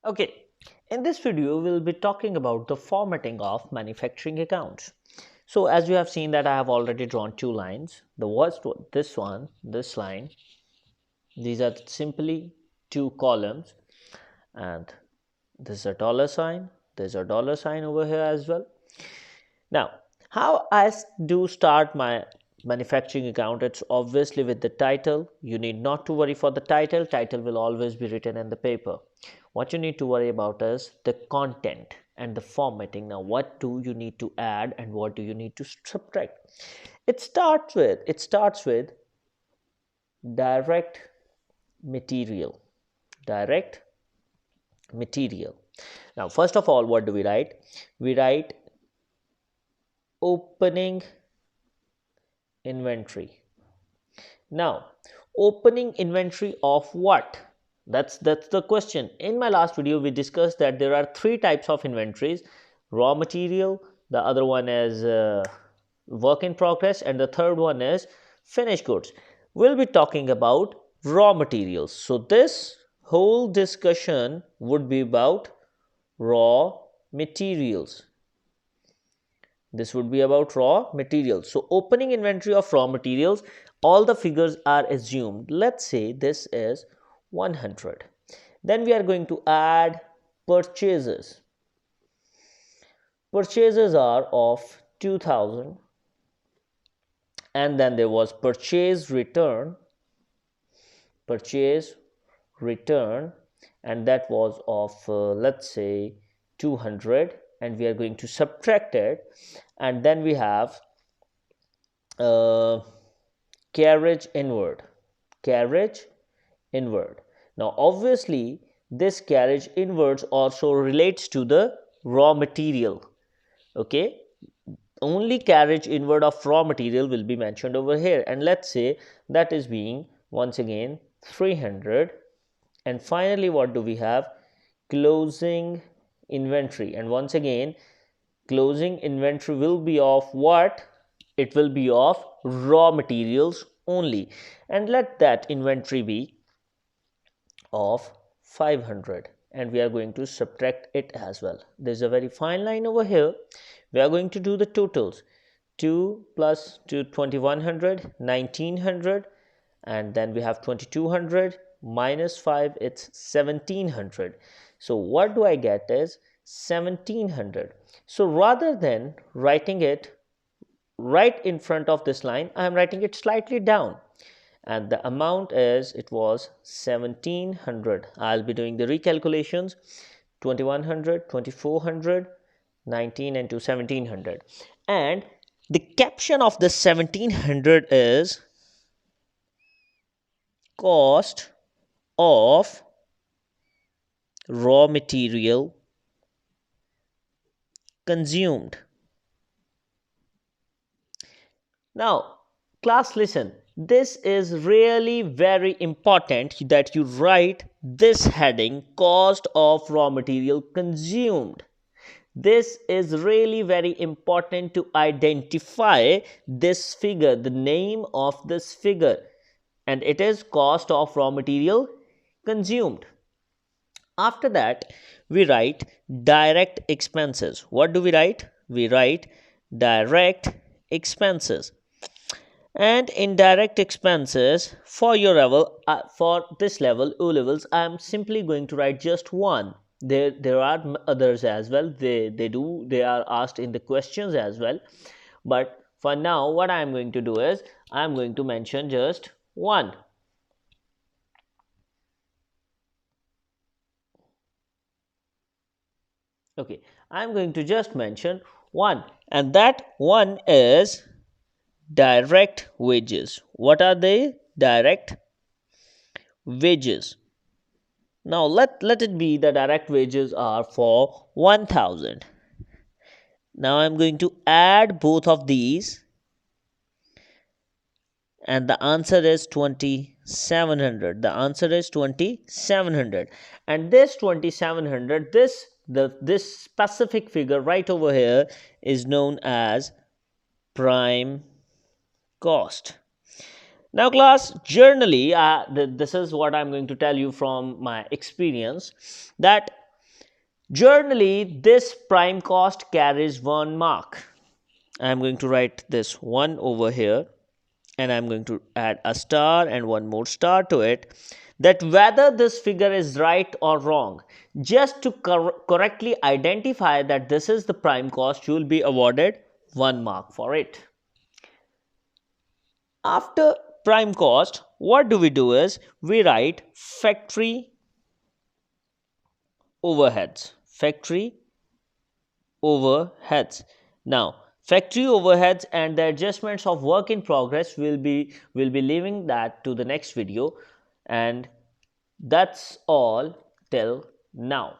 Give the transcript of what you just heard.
Okay, in this video we'll be talking about the formatting of manufacturing accounts. So as you have seen that I have already drawn two lines. The first one, this line, these are simply two columns, and this is a dollar sign, there's a dollar sign over here as well. Now, how I do start my manufacturing account, it's obviously with the title. You need not to worry for the title. Title will always be written in the paper. What you need to worry about is the content and the formatting. Now, what do you need to add and what do you need to subtract? It starts with direct material. Direct material. Now, first of all, what do we write? We write opening inventory. Now, opening inventory of what? That's the question. In my last video, we discussed that there are three types of inventories: raw material, the other one is work in progress, and the third one is finished goods. We'll be talking about raw materials. So this whole discussion would be about raw materials. This would be about raw materials. So opening inventory of raw materials, all the figures are assumed. Let's say this is 100. Then we are going to add purchases. Purchases are of 2000, and then there was purchase return, and that was of let's say 200, and we are going to subtract it, and then we have carriage inward. Now obviously this carriage inwards also relates to the raw material. Okay, only carriage inward of raw material will be mentioned over here, and let's say that is being once again 300. And finally, what do we have? Closing inventory. And once again, closing inventory will be of what? It will be of raw materials only, and let that inventory be of 500, and we are going to subtract it as well. There's a very fine line over here. We are going to do the totals. 2 plus 2, 2100, 1900, and then we have 2200 minus 5, it's 1700. So what do I get is 1700. So rather than writing it right in front of this line, I am writing it slightly down, and the amount is, it was 1700. I'll be doing the recalculations: 2100, 2400, 19 and to 1700. And the caption of the 1700 is cost of raw material consumed. Now, class, listen. This is really very important that you write this heading, cost of raw material consumed. This is really very important to identify this figure, the name of this figure, and it is cost of raw material consumed. After that, we write direct expenses. What do we write? We write direct expenses. And indirect expenses, for your level, for this level, O levels, I am simply going to write just one. There are others as well. They are asked in the questions as well. But for now, what I am going to do is I am going to mention just one. Okay, I am going to just mention one, and that one is direct wages. What are they? Direct wages. Now let it be the direct wages are for 1000. Now I'm going to add both of these, and the answer is 2700. The answer is 2700, and this 2700, this specific figure right over here is known as prime cost. Now class, generally this is what I'm going to tell you from my experience, that Generally, this prime cost carries 1 mark. I am going to write this 1 over here, and I am going to add a star and one more star to it, that whether this figure is right or wrong, just to correctly identify that this is the prime cost, you will be awarded 1 mark for it. After prime cost, what do we do is we write factory overheads. Factory overheads. Now, factory overheads and the adjustments of work in progress will be leaving that to the next video, and that's all till now.